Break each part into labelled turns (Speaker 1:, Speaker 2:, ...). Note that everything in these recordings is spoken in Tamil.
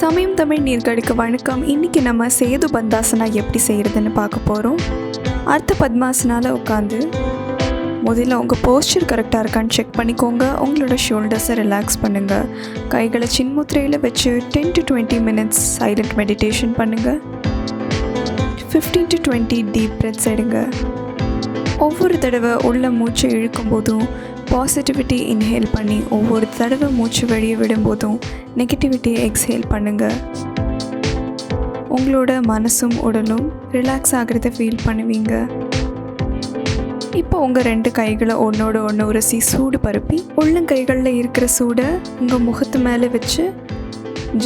Speaker 1: சமயம் தமிழ் நேயர்களுக்கு வணக்கம். இன்றைக்கி நம்ம சேதுபந்தாசனா எப்படி செய்கிறதுன்னு பார்க்க போகிறோம். அர்த்த பத்மாசனாவில் உட்காந்து முதல்ல உங்கள் போஸ்டர் கரெக்டாக இருக்கான்னு செக் பண்ணிக்கோங்க. உங்களோட ஷோல்டர்ஸை ரிலாக்ஸ் பண்ணுங்கள். கைகளை சின்முத்திரையில் வச்சு 10 to 20 minutes சைலண்ட் மெடிடேஷன் பண்ணுங்கள். 15 to 20 டீப் பிரெத்ஸ் எடுங்க. ஒவ்வொரு தடவை உள்ள மூச்சை இழுக்கும் போதும் பாசிட்டிவிட்டி இன்ஹேல் பண்ணி, ஒவ்வொரு தடவை மூச்சு வெளியே விடும்போதும் நெகட்டிவிட்டியை எக்ஸ்ஹேல் பண்ணுங்கள். உங்களோட மனசும் உடலும் ரிலாக்ஸ் ஆகிறத ஃபீல் பண்ணுவீங்க. இப்போ உங்கள் 2 கைகளை ஒன்றோட ஒன்று உரசி சூடு பரப்பி, உள்ளங்கைகளில் இருக்கிற சூடை உங்கள் முகத்து மேலே வச்சு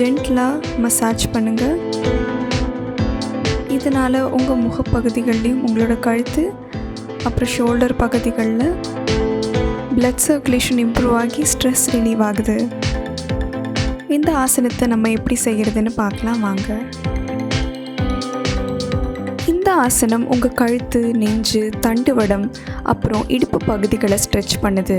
Speaker 1: ஜென்டலாக மசாஜ் பண்ணுங்கள். இதனால் உங்கள் முகப்பகுதிகள்லேயும் உங்களோட கழுத்து அப்புறம் ஷோல்டர் பகுதிகளில் பிளட் சர்க்குலேஷன் இம்ப்ரூவ் ஆகி ஸ்ட்ரெஸ் ரிலீவ் ஆகுது. இந்த ஆசனத்தை நம்ம எப்படி செய்கிறதுன்னு பார்க்கலாம் வாங்க. இந்த ஆசனம் உங்கள் கழுத்து, நெஞ்சு, தண்டுவடம் அப்புறம் இடுப்பு பகுதிகளை ஸ்ட்ரெச் பண்ணுது.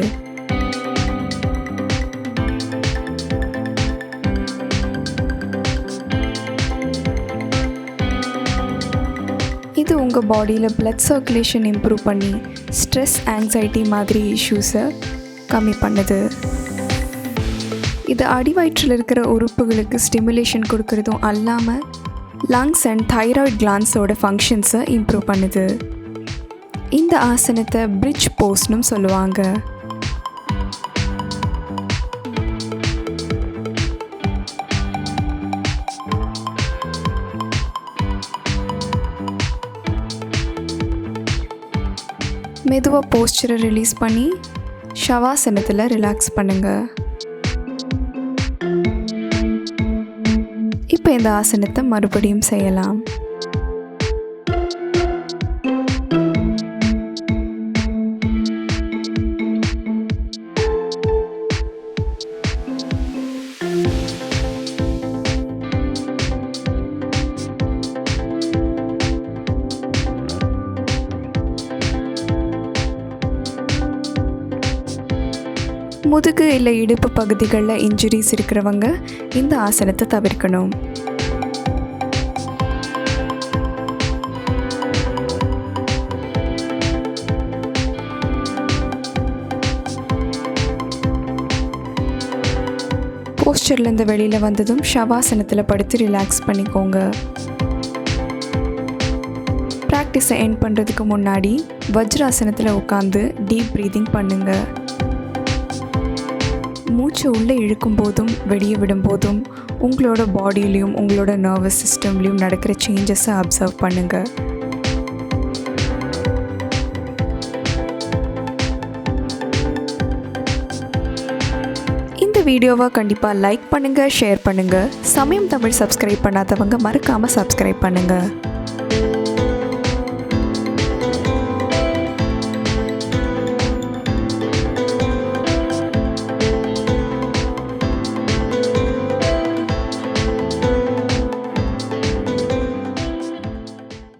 Speaker 1: இது உங்கள் பாடியில் பிளட் சர்க்குலேஷன் இம்ப்ரூவ் பண்ணி ஸ்ட்ரெஸ், ஆங்ஸைட்டி மாதிரி இஷ்யூஸை கம்மி பண்ணுது. இது அடிவயிற்றில் இருக்கிற உறுப்புகளுக்கு ஸ்டிமுலேஷன் கொடுக்கறதும் அல்லாமல் லங்ஸ் அண்ட் தைராய்டு கிளான்ஸோட ஃபங்க்ஷன்ஸை இம்ப்ரூவ் பண்ணுது. இந்த ஆசனத்தை பிரிட்ஜ் போஸ்னும் சொல்லுவாங்க. மெதுவாக போஸ்டரை ரிலீஸ் பண்ணி ஷவாசனத்தில் ரிலாக்ஸ் பண்ணுங்கள். இப்போ இந்த ஆசனத்தை மறுபடியும் செய்யலாம். முதுகு இல்லை இடுப்பு பகுதிகளில் இன்ஜுரிஸ் இருக்கிறவங்க இந்த ஆசனத்தை தவிர்க்கணும். போஸ்டர்லேருந்து வெளியில் வந்ததும் ஷவாசனத்தில் படுத்து ரிலாக்ஸ் பண்ணிக்கோங்க. ப்ராக்டிஸை எண்ட் பண்ணுறதுக்கு முன்னாடி வஜ்ராசனத்தில் உட்காந்து டீப் ப்ரீதிங் பண்ணுங்கள். மூச்சு உள்ளே இழுக்கும் போதும் வெளியே விடும்போதும் உங்களோட பாடியிலையும் உங்களோட நர்வஸ் சிஸ்டம்லேயும் நடக்கிற சேஞ்சஸை அப்சர்வ் பண்ணுங்கள். இந்த வீடியோவை கண்டிப்பாக லைக் பண்ணுங்கள், ஷேர் பண்ணுங்கள். சமயம் தமிழ் சப்ஸ்கிரைப் பண்ணாதவங்க மறக்காமல் சப்ஸ்கிரைப் பண்ணுங்கள்.